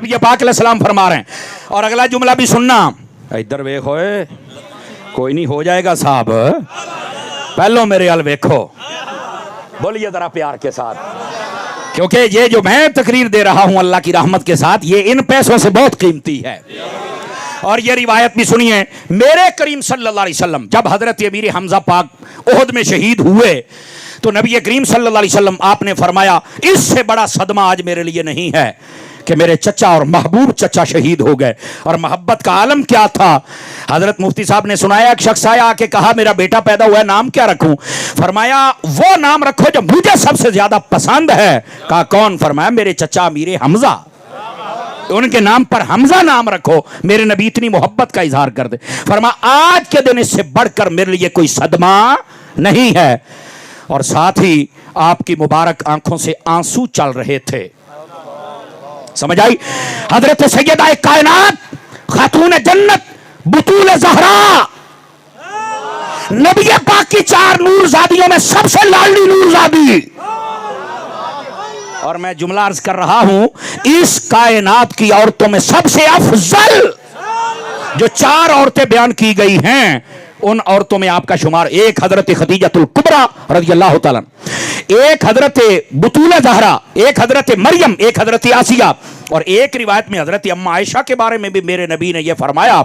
یہ پاک علیہ السلام فرما رہے ہیں. اور اگلا جملہ بھی سننا. ادھر ویکھو کوئی نہیں ہو جائے گا صاحب, پہلو میرے ال ویکھو, بولیے ذرا پیار کے ساتھ, کیونکہ یہ جو میں تقریر دے رہا ہوں اللہ کی رحمت کے ساتھ یہ ان پیسوں سے بہت قیمتی ہے. اور یہ روایت بھی سنیے, میرے کریم صلی اللہ علیہ وسلم جب حضرت امیر حمزہ پاک احد میں شہید ہوئے تو نبی کریم صلی اللہ علیہ وسلم آپ نے فرمایا اس سے بڑا صدمہ آج میرے لیے نہیں ہے کہ میرے چچا اور محبوب چچا شہید ہو گئے. اور محبت کا عالم کیا تھا. حضرت مفتی صاحب نے سنایا, ایک شخص آیا آ کے کہا میرا بیٹا پیدا ہوا ہے, نام کیا رکھوں؟ فرمایا وہ نام رکھو جو مجھے سب سے زیادہ پسند ہے. کہا کون؟ فرمایا میرے چچا امیر حمزہ, ان کے نام پر حمزہ نام رکھو, میرے نبی اتنی محبت کا اظہار کر دے. فرمایا آج کے دن اس سے بڑھ کر میرے لیے کوئی صدمہ نہیں ہے. اور ساتھ ہی آپ کی مبارک آنکھوں سے آنسو چل رہے تھے. سمجھ آئی؟ حضرت سیدہ کائنات خاتون جنت بطول زہرا نبی پاک کی 4 نور زادیوں میں سب سے لاڈلی نور زادی. اور میں جملہ عرض کر رہا ہوں, اس کائنات کی عورتوں میں سب سے افضل جو 4 عورتیں بیان کی گئی ہیں ان عورتوں میں آپ کا شمار, ایک حضرت خدیجۃ الکبریٰ رضی اللہ تعالیٰ, ایک حضرت بطول زہرا, ایک حضرت مریم, ایک حضرت آسیہ, اور ایک روایت میں حضرت ام عائشہ کے بارے میں بھی میرے نبی نے یہ فرمایا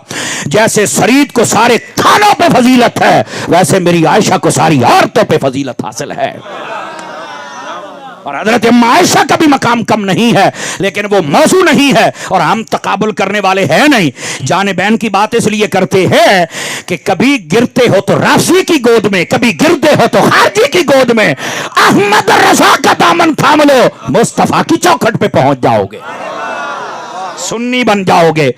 جیسے سرید کو سارے کھانوں پہ فضیلت ہے ویسے میری عائشہ کو ساری عورتوں پہ فضیلت حاصل ہے. اور حضرت ام عائشہ کا بھی مقام کم نہیں ہے, لیکن وہ موضوع نہیں ہے اور ہم تقابل کرنے والے ہیں نہیں. جانبین کی بات اس لیے کرتے ہیں کہ کبھی گرتے ہو تو رافضی کی گود میں, کبھی گرتے ہو تو خارجی کی گود میں. احمد رضا کا دامن تھام لو, مصطفیٰ کی چوکھٹ پہ پہنچ جاؤ گے, سنی بن جاؤ گے.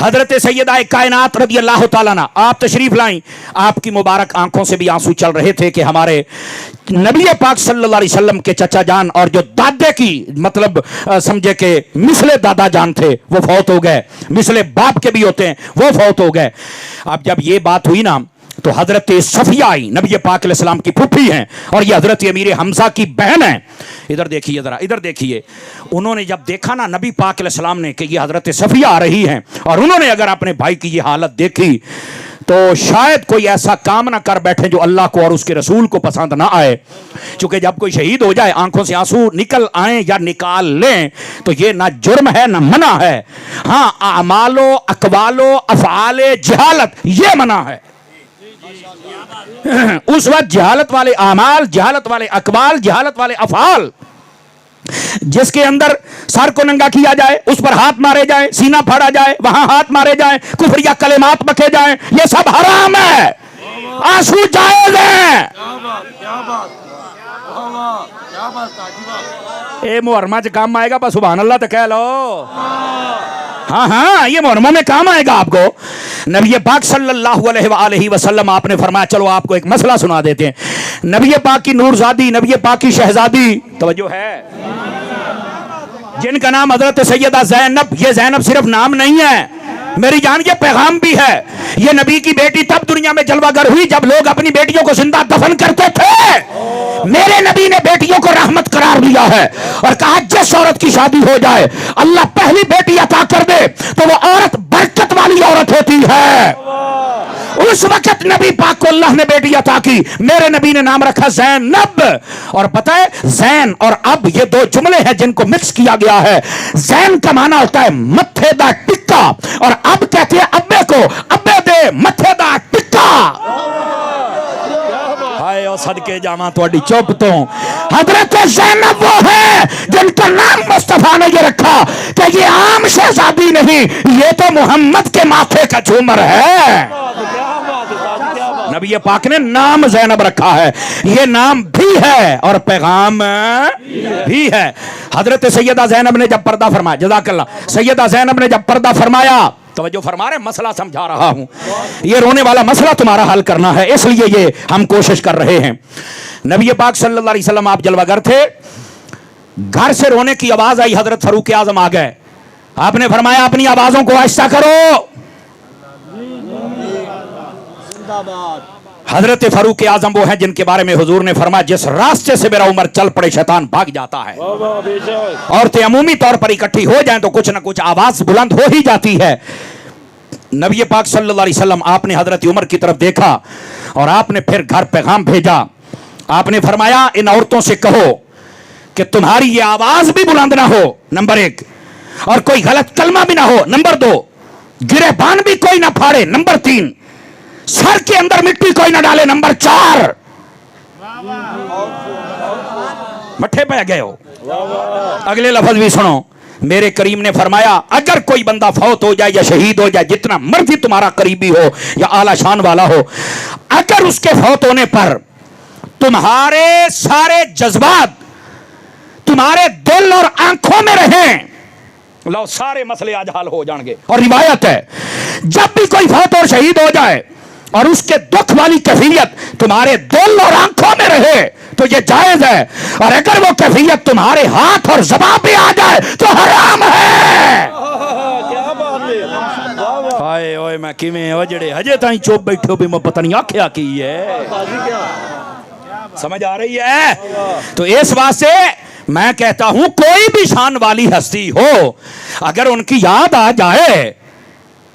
حضرت سیدہ کائنات رضی اللہ تعالیٰ عنہ آپ تشریف لائیں, آپ کی مبارک آنکھوں سے بھی آنسو چل رہے تھے کہ ہمارے نبی پاک صلی اللہ علیہ وسلم کے چچا جان اور جو دادے کی مطلب سمجھے کہ مثل دادا جان تھے وہ فوت ہو گئے, مثل باپ کے بھی ہوتے ہیں وہ فوت ہو گئے. اب جب یہ بات ہوئی نا تو حضرت صفیہ آئی, نبی پاک علیہ السلام کی پھوپھی ہیں اور یہ حضرت امیر حمزہ کی بہن ہیں. ادھر دیکھیے ذرا, ادھر دیکھیے. انہوں نے جب دیکھا نا نبی پاک علیہ السلام نے کہ یہ حضرت صفیہ آ رہی ہیں اور انہوں نے اگر اپنے بھائی کی یہ حالت دیکھی تو شاید کوئی ایسا کام نہ کر بیٹھے جو اللہ کو اور اس کے رسول کو پسند نہ آئے. چونکہ جب کوئی شہید ہو جائے آنکھوں سے آنسو نکل آئیں یا نکال لیں تو یہ نہ جرم ہے نہ منع ہے. ہاں اعمال و اقوال و افعال جہالت یہ منع ہے. اس وقت جہالت والے اعمال, جہالت والے اقوال, جہالت والے افعال جس کے اندر سر کو ننگا کیا جائے, اس پر ہاتھ مارے جائیں, سینہ پھاڑا جائے, وہاں ہاتھ مارے جائیں, کفر یا کلمات بکے جائیں, یہ سب حرام ہے. آنسو جائز ہیں. اے محرمہ چ کام آئے گا بس سبحان اللہ تو کہہ لو. ہاں یہ محرمہ میں کام آئے گا آپ کو. نبی پاک صلی اللہ علیہ وآلہ وسلم آپ نے فرمایا چلو آپ کو ایک مسئلہ سنا دیتے ہیں. نبی پاک کی نورزادی, نبی پاک کی شہزادی, توجہ ہے, جن کا نام حضرت سیدہ زینب, یہ زینب صرف نام نہیں ہے میری جان, یہ پیغام بھی ہے. یہ نبی کی بیٹی تب دنیا میں جلوہ گر ہوئی جب لوگ اپنی بیٹیوں کو زندہ دفن کرتے تھے. میرے نبی نے بیٹیوں کو رحمت قرار دیا ہے اور کہا جس عورت کی شادی ہو جائے اللہ پہلی بیٹی عطا کر دے تو وہ عورت برکت والی عورت ہوتی ہے. اس وقت نبی پاک کو اللہ نے بیٹی عطا کی, میرے نبی نے نام رکھا زینب. اور پتہ ہے زین اور اب یہ 2 جملے ہیں جن کو مکس کیا گیا ہے. زین کا معنی ہوتا ہے متھے دا ٹکا اور اب کہتے ہیں ابے کو, ابے دے متھے دا ٹکا. ہائے او صدقے جاواں تہاڈی چپ تو. حضرت زینب وہ ہے جن کا نام مصطفیٰ نے یہ رکھا کہ یہ عام شہزادی نہیں, یہ تو محمد کے ماتھے کا جھومر ہے. نبی پاک نے نام زینب رکھا ہے, یہ نام بھی ہے اور پیغام بھی ہے. حضرت سیدہ زینب نے جب پردہ فرمایا, جزاک اللہ, سیدہ زینب نے جب پردہ فرمایا, توجہ فرما رہے, مسئلہ سمجھا رہا ہوں, یہ رونے والا مسئلہ تمہارا حل کرنا ہے اس لیے یہ ہم کوشش کر رہے ہیں. نبی پاک صلی اللہ علیہ وسلم آپ جلوہ گر تھے, گھر سے رونے کی آواز آئی, حضرت فاروق اعظم آ گئے, آپ نے فرمایا اپنی آوازوں کو آہستہ کرو. حضرت फारूक आजम वो हैं जिनके बारे में हुजूर ने फरमाया जिस रास्ते से मेरा उमर चल पड़े शैतान भाग जाता है। औरतें अमूमी तौर पर इकट्ठी हो जाएं तो कुछ ना कुछ आवाज बुलंद हो ही जाती है। नबी पाक सल्लल्लाहु अलैहि वसल्लम आपने हजरत उमर की तरफ देखा और आपने फिर घर पैगाम भेजा। आपने फरमाया इन औरतों से कहो कि तुम्हारी ये आवाज भी बुलंद ना हो, नंबर 1, और कोई गलत कलमा भी ना हो, नंबर 2, गिरेबान भी कोई ना फाड़े, नंबर 3, सर के अंदर मिट्टी कोई ना डाले, नंबर 4। मट्ठे पे गए हो। अगले लफ्ज भी सुनो, मेरे करीम ने फरमाया अगर कोई बंदा फौत हो जाए या शहीद हो जाए, जितना मर्जी तुम्हारा करीबी हो या आला शान वाला हो, अगर उसके फौत होने पर तुम्हारे सारे जज्बात तुम्हारे दिल और आंखों में रहें, लो सारे मसले आज हल हो जाएंगे। और रिवायत है जब भी कोई फौत और शहीद हो जाए और उसके दुख वाली कैफियत तुम्हारे दिल और आंखों में रहे तो ये जायज है, और अगर वो कैफियत तुम्हारे हाथ और ज़बान पे आ जाए तो हराम है। क्या बात है। हाय ओए मैं किवें वजड़े हजे ताई चुप बैठो भी मैं पता नहीं आख्या की है, समझ आ रही है? तो इस वास्ते मैं कहता हूं कोई भी शान वाली हस्ती हो अगर उनकी याद आ जाए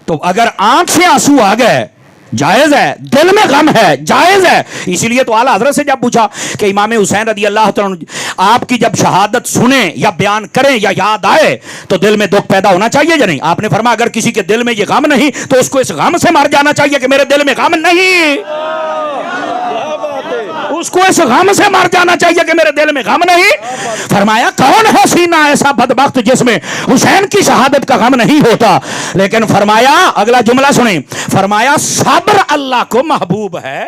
तो अगर आंख से आंसू आ गए जायज है, दिल में गम है जायज है। इसीलिए तो आला हजरत से जब पूछा कि इमाम हुसैन रदी अल्लाह तआला आपकी जब शहादत सुने या बयान करें या याद आए तो दिल में दुख पैदा होना चाहिए या नहीं? आपने फरमाया अगर किसी के दिल में ये गम नहीं तो उसको इस गम से मर जाना चाहिए कि मेरे दिल में गम नहीं, उसको इस गम से मर जाना चाहिए कि मेरे दिल में गम नहीं। फरमाया कौन है सीना ऐसा बदबख्त जिसमें हुसैन की शहादत का गम नहीं होता? लेकिन फरमाया अगला जुमला सुने, फरमाया सब्र अल्लाह को महबूब है,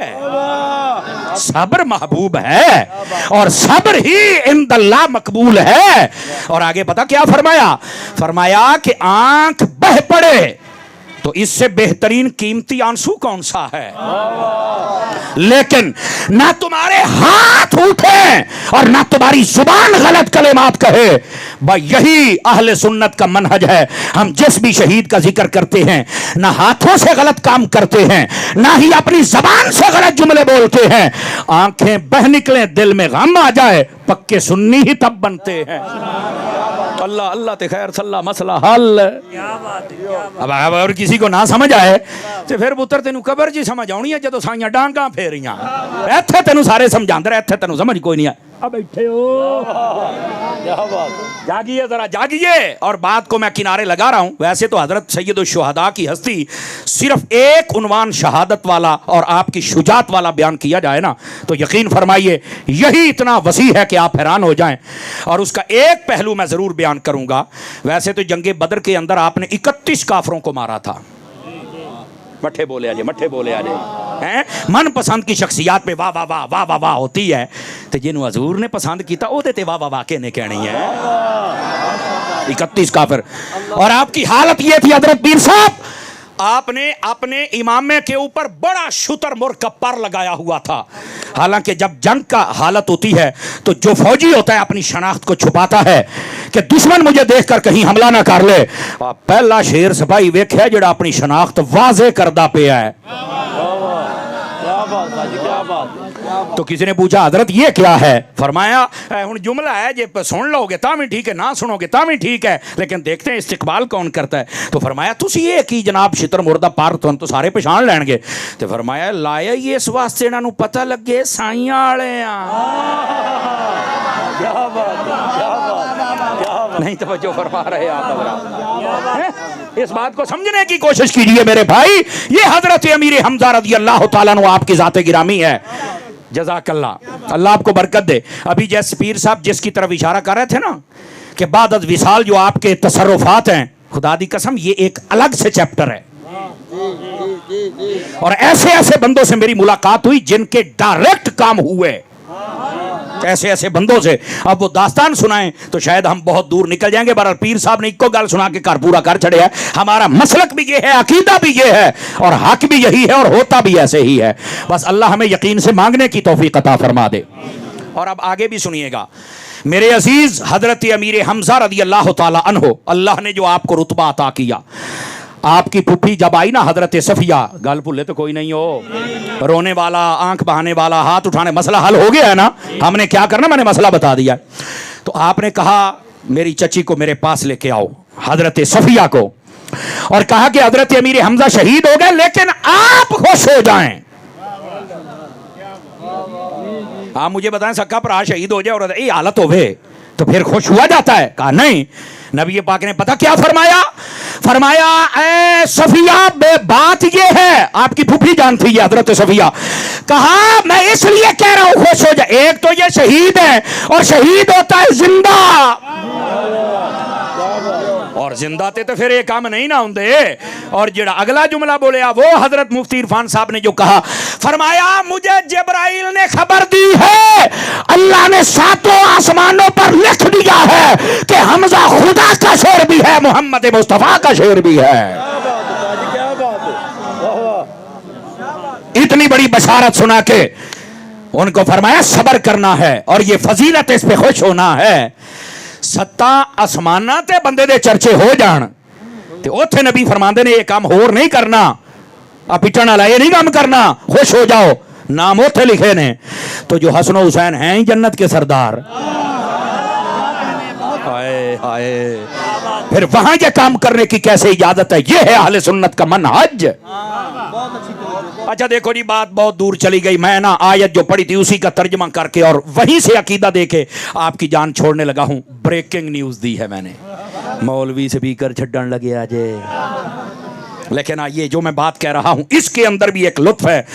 सब्र महबूब है और सब्र ही इंदल्लाह मकबूल है। और आगे पता क्या फरमाया? फरमाया कि आंख बह पड़े तो इससे बेहतरीन कीमती आंसू कौन सा है? लेकिन ना तुम्हारे हाथ उठे और ना तुम्हारी जुबान गलत कलेमात कहे। भाई यही अहले सुन्नत का मनहज है। हम जिस भी शहीद का जिक्र करते हैं ना हाथों से गलत काम करते हैं ना ही अपनी जबान से गलत जुमले बोलते हैं। आंखें बह निकले दिल में गम आ जाए पक्के सुन्नी ही तब बनते हैं। अल्लाह अल्लाह ते खैर सल्ला मसला हल। अब और किसी को ना समझ आए तो फिर पुत्र तेनू कबर जी समझ आनी है जदों साइयां डांगा फेरियां इत्थे तेनू सारे समझांदे रहे, इत्थे तेनू समझ कोई नहीं है। अब बैठे हो जागिए जरा जागिए। और बात को मैं किनारे लगा रहा हूं। वैसे तो हजरत सैयदुश शुहदा की हस्ती सिर्फ एक उन्वान शहादत वाला और आपकी शुजात वाला बयान किया जाए ना तो यकीन फरमाइए यही इतना वसी है कि आप हैरान हो जाएं। और उसका एक पहलू मैं जरूर बयान करूंगा। वैसे तो जंगे बदर के अंदर आपने 31 काफरों को मारा था। मट्ठे बोले आजे, मट्ठे बोले आजे हैं। मन पसंद की शख्सियत पे वाह वाह वाह वाह वाह वाह होती है तो जिन्होंने हजूर ने पसंद किया वो ते वाह वाह वाह कहने कहनी है। 31 काफिर। और आपकी हालत ये थी हजरत पीर साहब, आपने अपने इमामे के ऊपर बड़ा शुतरमुर्ग का पर लगाया हुआ था। हालांकि जब जंग का हालत होती है तो जो फौजी होता है अपनी शनाख्त को छुपाता है कि दुश्मन मुझे देखकर कहीं हमला ना कर ले। पहला शेर सिपाही वेख्या जिहड़ा अपनी शनाख्त वाजे करदा पिया है। तो किसी ने पूछा हजरत ये क्या है? फरमाया हुण जुमला है जे सुन लोगे ता भी ठीक है ना सुनोगे ता भी ठीक है लेकिन देखते हैं इस्तिकबाल कौन करता है। तो फरमाया तुसी ये की जनाब शितर मुर्दा पार तुहानू तो सारे पछाण लैणगे। तो फरमाया लाया ही इस वास्ते इन्हां नू पता लगे साइयां वाले आ। क्या बात नहीं तवज्जो फरमा रहे आप। इस बात को समझने की कोशिश कीजिए मेरे भाई। ये हजरत अमीर हमजा रज़ी अल्लाह तआला अन्हु आपकी जाते गिरामी है। जज़ाकल्लाह, अल्लाह आपको बरकत दे। अभी जैसे पीर साहब जिसकी तरफ इशारा कर रहे थे ना कि बाद अज़ विसाल जो आपके तसर्रुफात हैं, खुदा दी कसम ये एक अलग से चैप्टर है। और ऐसे ऐसे बंदों से मेरी मुलाकात हुई जिनके डायरेक्ट काम हुए, ऐसे ऐसे बंदों से। अब वो दास्तान सुनाएं तो शायद हम बहुत दूर निकल जाएंगे। बहरहाल पीर साहब ने इक्को गल सुना के घर पूरा कर चढ़े है। हमारा मसलक भी ये है, अकीदा भी ये है और हक भी यही है और होता भी ऐसे ही है। बस अल्लाह हमें यकीन से मांगने की तौफीक अता फरमा दे। और अब आगे भी सुनिएगा मेरे अजीज। हजरत अमीर हमजा रज़ी अल्लाह तआला अन्हु, अल्लाह ने जो आपको रुतबा अता किया, आपकी पुप्पी जब आई ना हजरत सफिया, गल भूले तो कोई नहीं हो, रोने वाला, आंख बहाने वाला, हाथ उठाने, मसला हल हो गया है ना। हमने क्या करना, मैंने मसला बता दिया। तो आपने कहा मेरी चची को मेरे पास लेके आओ, हजरत सफिया को, और कहा कि हजरत अमीर हमजा शहीद हो गए लेकिन आप खुश हो जाएं। आप मुझे बताएं, सक्का भरा शहीद हो जाए और ये हालत होवे तो फिर खुश हुआ जाता है? कहा नहीं। नबी पाक ने पता क्या फरमाया? फरमाया ए सफिया, बात ये है, आपकी फूफी जानती है हजरत सफिया, कहा मैं इसलिए कह रहा हूं खुश हो जाए, एक तो ये शहीद है और शहीद होता है जिंदा, और जिंदा थे तो फिर ये काम नहीं ना होंगे। और जेड़ा अगला जुमला बोलिया वो हजरत मुफ्ती इरफान साहब ने जो कहा, फरमाया मुझे जिब्राइल ने खबर दी है, अल्लाह ने सातों आसमानों पर लिख दिया है कि हमजा खुदा का शेर भी है, मोहम्मद मुस्तफा का शेर भी है। इतनी बड़ी बशारत सुना के उनको फरमाया सब्र करना है और ये फजीलत, इस पे खुश होना है। सत्ता आसमाना ते बंदे दे चर्चे हो जान ते उथे नबी फरमांदे ने ये काम होर नहीं करना, आ पिटण वाला ये नहीं काम करना, खुश हो जाओ, नाम उथे लिखे ने। तो जो हसन हुसैन हैं ही जन्नत के सरदार, हाय हाय, फिर वहां ये काम करने की कैसे इजाजत है? ये है अहले सुन्नत का मनहज। अच्छा देखो जी, बात बहुत दूर चली गई। मैं ना आयत जो पढ़ी थी उसी का तर्जमा करके और वहीं से अकीदा देके आपकी जान छोड़ने लगा हूं। ब्रेकिंग न्यूज दी है मैंने, मौलवी स्पीकर छड्डन लगे आजे, लेकिन ये जो मैं बात कह रहा हूं इसके अंदर भी एक लुत्फ है।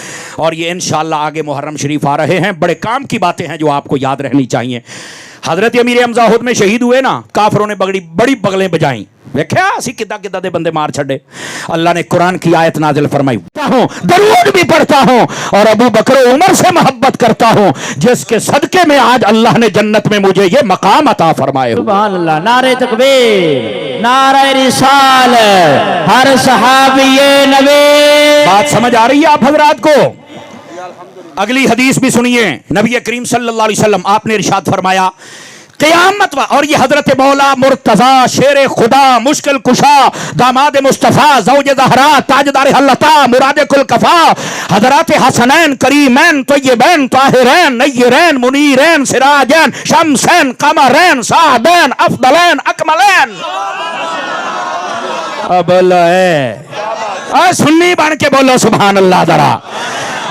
और ये इंशाअल्लाह आगे मुहर्रम शरीफ आ रहे हैं, बड़े काम की बातें हैं जो आपको याद रहनी चाहिए। हजरत अमीर हमजा उहद में शहीद हुए ना, काफरों ने बड़ी बगलें बजाई, देखा असी किदा किदा दे बंदे मार छड़े। अल्लाह ने कुरान की आयत नाजिल फरमाई, दरूद भी पढ़ता हूं और अबू बकर उमर से मोहब्बत करता हूं, जिसके सदके में आज अल्लाह ने जन्नत में मुझे ये मकाम अता फरमाए। सुभान अल्लाह, नारे तकबीर, नारे रिसालत, हर सहाबिये नबी। बात समझ आ रही है आप हजरात को? अगली हदीस भी सुनिए। नबी करीम सल्लल्लाहु अलैहि वसल्लम आपने इरशाद फरमाया, क़यामत और ये हजरत मौला मुर्तजा शेर खुदा मुश्किल कुशा दामाद मुस्तफ़ा ज़ौज ज़हरा ताजदार हल्लता मुराद कुल कफा हजरत हसनैन करीमैन तय्यबैन ताहिरैन नय्यरैन मुनीरैन सिराजैन शमसैन कमरैन सादैन अफदलैन अकमलैन। सुन्नी बन के बोलो सुभान अल्लाह। जरा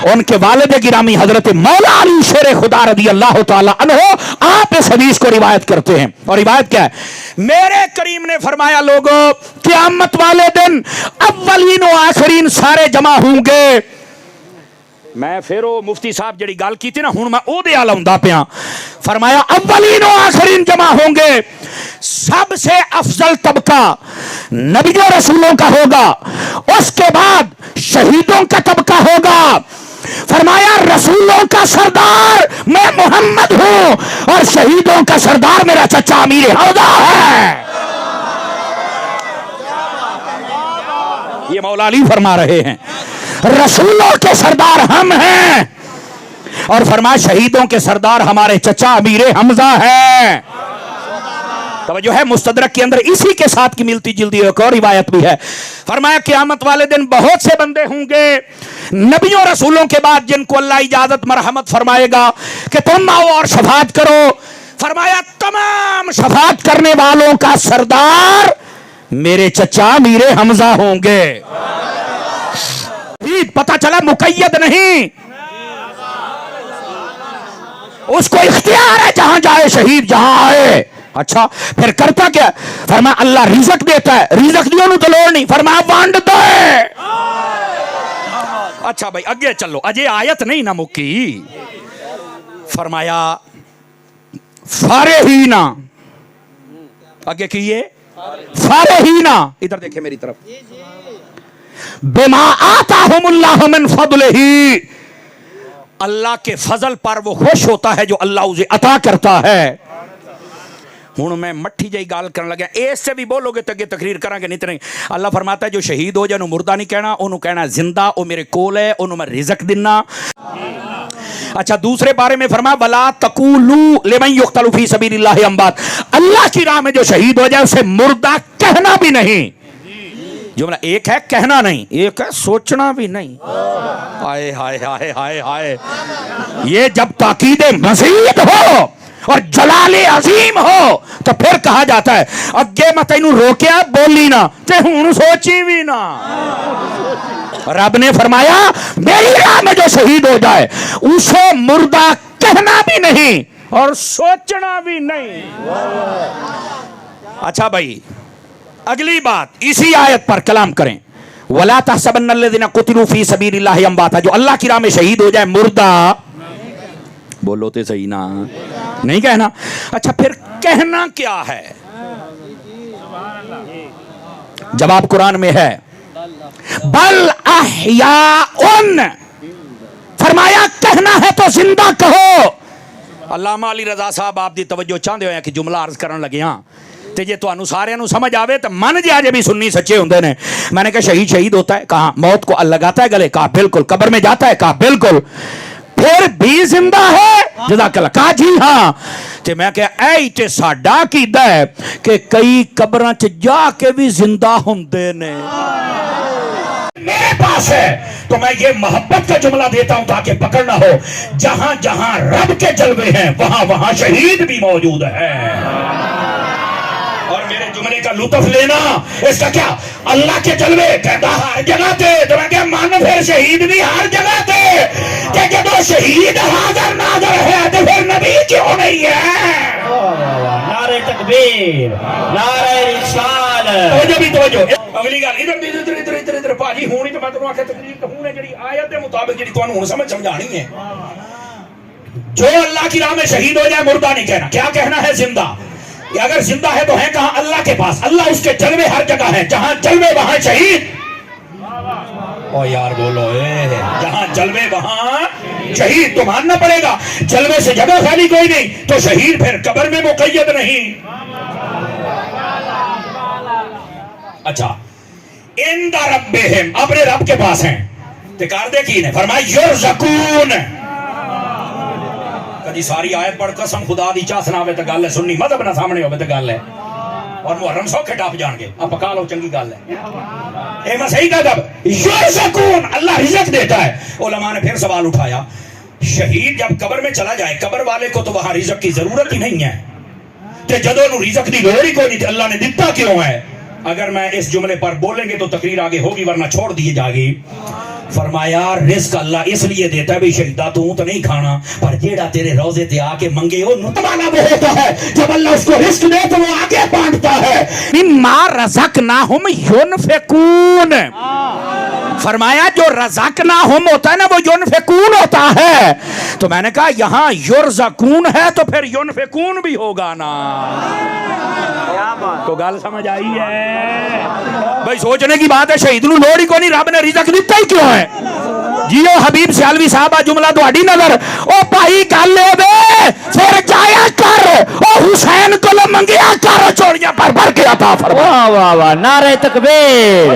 उनके वालिद गिरामी हजरत मौला अली शेर खुदा रदी अल्लाह ताला अन्हो आप इस हदीस को रिवायत करते हैं। और रिवायत क्या है? मेरे करीम ने फरमाया, लोगों क़यामत वाले दिन अव्वलीन व आखिरीन सारे जमा होंगे। मैं फिर वो मुफ्ती साहब जड़ी गल की थी ना, हुण मैं ओदे आल आउंदा पिया। फरमाया अव्वलीन व आखिरीन जमा होंगे, सबसे अफजल तबका नबियों रसूलों का होगा, उसके बाद शहीदों का तबका होगा। फरमाया रसूलों का सरदार मैं मोहम्मद हूं और शहीदों का सरदार मेरा चचा अमीर हमजा है। ये मौला अली फरमा रहे हैं, रसूलों के सरदार हम हैं और फरमाया शहीदों के सरदार हमारे चचा अमीर हमजा है। जो है मुस्तदरक के अंदर इसी के साथ की मिलती जुलती एक और रिवायत भी है। फरमाया क़यामत वाले दिन बहुत से बंदे होंगे नबियों रसूलों के बाद जिनको अल्लाह इजाजत मरहमत फरमाएगा कि तुम आओ और शफाअत करो। फरमाया तमाम शफाअत करने वालों का सरदार मेरे चचा अमीर हमजा होंगे। पता चला मुकय्यद नहीं, उसको इख्तियार है जहां जाए शहीद जहां आए। अच्छा फिर करता क्या? फरमाया अल्लाह रिज़्क देता है, रिज़्क दियो नु तो लोड़ नहीं, फरमाया वंड दे। अच्छा भाई अगे चलो, अजय आयत नहीं ना मुक्की। फरमाया फारे ही ना, आगे कीजिए फारे ही ना, इधर देखे मेरी तरफ, बिमा आताहुमुल्लाहु मिन फदलिही, अल्लाह के फजल पर वो खुश होता है जो अल्लाह उसे अता करता है। हूँ मैं मट्ठी जी गल कर लगे, इससे भी बोलोगे तो अगे तकरीर करांगे, नहीं तो नहीं। अल्लाह फरमाता है जो शहीद हो जाए मुर्दा नहीं कहना, उन्होंने कहना जिंदा, वो मेरे कोल है, उन्होंने मैं रिज़्क दिना। अच्छा दूसरे बारे में फरमाया वला तकूलू लिमन युक्तलु फी सबीलिल्लाहि अम्वात, अल्लाह की राह में जो शहीद हो जाए उसे मुर्दा कहना भी नहीं। جملہ ایک ہے کہنا نہیں، ایک ہے سوچنا بھی نہیں. ہائے ہائے ہائے ہائے ہائے. یہ جب تاکید مزید ہو اور جلال عظیم ہو تو پھر کہا جاتا ہے اگے میں تینوں روکیا بولی نہ تے ہن سوچی بھی نہ. رب نے فرمایا میری راہ میں جو شہید ہو جائے اسے مردہ کہنا بھی نہیں اور سوچنا بھی نہیں. اچھا بھائی اگلی بات اسی آیت پر کلام کریں. وَلَا تَحْسَبَنَّ الَّذِينَ قُتِلُوا فِي سَبِيلِ اللَّهِ أَمْوَاتًا. جو اللہ کی راہ میں شہید ہو جائے مردہ بولو تے صحیح نا نہیں کہنا. اچھا پھر کہنا کیا ہے؟ جواب قرآن میں ہے بل احیاء. فرمایا کہنا ہے تو زندہ کہو. علامہ علی رضا صاحب آپ دی توجہ چاہتے ہوئے کہ جملہ عرض کرن لگے ہاں تے جے تانوں سارے نو سمجھ آوے تو من جے آجے بھی سنی سچے ہوندے نے. میں نے کہا شہید ہوتا ہے، کہاں موت کو لگاتا ہے گلے، کہا بالکل. قبر میں جاتا ہے، کہا بالکل. پھر بھی زندہ ہے، جزاک اللہ، کہا جی ہاں. تے میں کہا اے تے ساڈا کیدا ہے کہ کئی قبراں چ جا کے بھی زندہ ہوندے نے. میرے پاس ہے تو میں یہ محبت کا جملہ دیتا ہوں تاکہ پکڑنا ہو. جہاں جہاں رب کے جلوے ہیں وہاں وہاں شہید بھی موجود ہے. اور میرے جملے کا لطف لینا اس کا کیا، اللہ کے جلوے کہتا ہر جگہ تے تو میں کہ مان پھر شہید بھی ہر جگہ تے کہ جب شہید حاضر ناظر ہے تو پھر نبی کیوں نہیں ہے؟ نعرہ تکبیر، نعرہ رسالت. توجہ بھی توجہ. اگلی گل ادھر پاجی ہونی تو میں تمہیں آخر تقریر کہوں نے جڑی آیت دے مطابق جڑی تمہیں ہوں سمجھانی ہے. جو اللہ کی راہ میں شہید ہو جائے مردہ نہیں کہنا. کیا کہنا ہے؟ زندہ. یا اگر زندہ ہے تو ہے کہاں؟ اللہ کے پاس. اللہ اس کے جلوے ہر جگہ ہیں، جہاں جلوے وہاں شہید. او یار بولو جہاں جلوے وہاں شہید. تو ماننا پڑے گا جلوے سے جگہ خالی کوئی نہیں تو شہید پھر قبر میں مقید نہیں. اچھا عند ربہم، اپنے رب کے پاس ہیں. تکار دے کی نے فرمایا یرزقون. کدی ساری آیت پڑھ قسم خدا دی چاہ سناوے تو گل ہے، سنی مذہب نہ سامنے ہوئے تو گل ہے، اور محرم سوکھے ٹاپ جان گے. اب پکا لو چنگی گل ہے. اے میں صحیح کہا جب یرزقون اللہ رزق دیتا ہے. علماء نے پھر سوال اٹھایا شہید جب قبر میں چلا جائے قبر والے کو تو وہاں رزق کی ضرورت ہی نہیں ہے تے جدوں نو رزق دی لوڑ ہی کوئی نہیں، اللہ نے دیتا کیوں ہے؟ اگر میں اس جملے پر بولیں گے تو تقریر آگے ہوگی ورنہ چھوڑ دیے جائے گی. فرمایا رزق اللہ اس لیے دیتا ہے بھی شہیدہ تو نہیں کھانا، پر جیڑا تیرے روزے تے آ کے منگے وہ نتوانا وہ ہوتا ہے. جب اللہ اس کو رزق دے تو وہ آگے بانٹتا ہے. مما رزقناہم ينفقون. فرمایا جو رزقناہم ہوتا ہے نا وہ ينفقون ہوتا ہے. تو میں نے کہا یہاں یرزقون ہے تو پھر ينفقون بھی ہوگا نا. تو گل سمجھ آئی ہے بھائی؟ سوچنے کی بات ہے. شہید نو لوڑ ہی کو نہیں، رب نے رزق دیتا ہی کیوں ہے؟ جیو حبیب سیالوی صاحب جملہ تو اڈی نظر او بھائی گل لے دے پھر جایا کر او حسین کو منگیا کر چوڑیاں پر بھر کے عطا فرما. واہ واہ واہ. نعرہ تکبیر،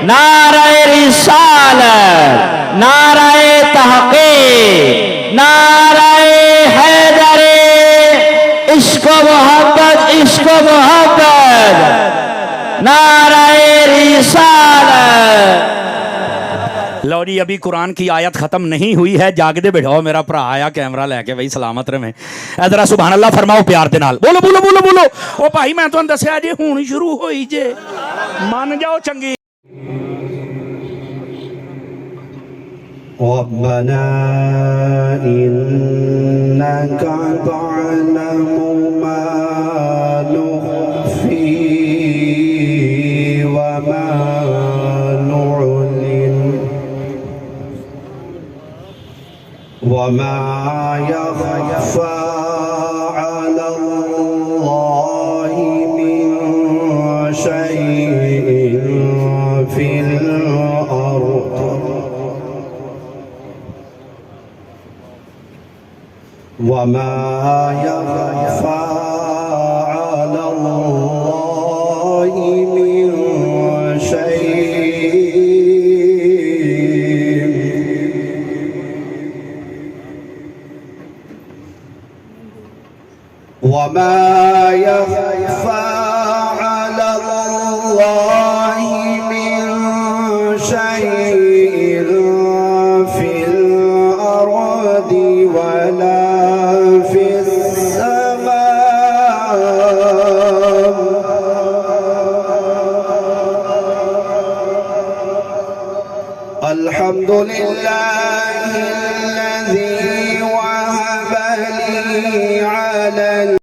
نعرہ رسالت، نعرہ تحقیق، نعرہ حیدر، عشق و محبت، عشق و محبت، نعرہ رسالت. لو جی ابھی قرآن کی آیت ختم نہیں ہوئی ہے، جاگ دے بٹھاؤ میرا بھرا آیا کیمرہ لے کے بھائی سلامت رہے. ادھر سبحان اللہ فرماؤ پیار دے نال. بولو بولو بولو بولو. او بھائی میں تمہیں دسیا جی ہون شروع ہوئی جے مان جاؤ چنگی. ربنا إنك تعلم ما نخفي وما نعلن وما يخفى على الله من شيء في الأرض وما يخفى على الله من شيء وما يخفى على الله من شيء في الأرض ولا في السماء الحمد لله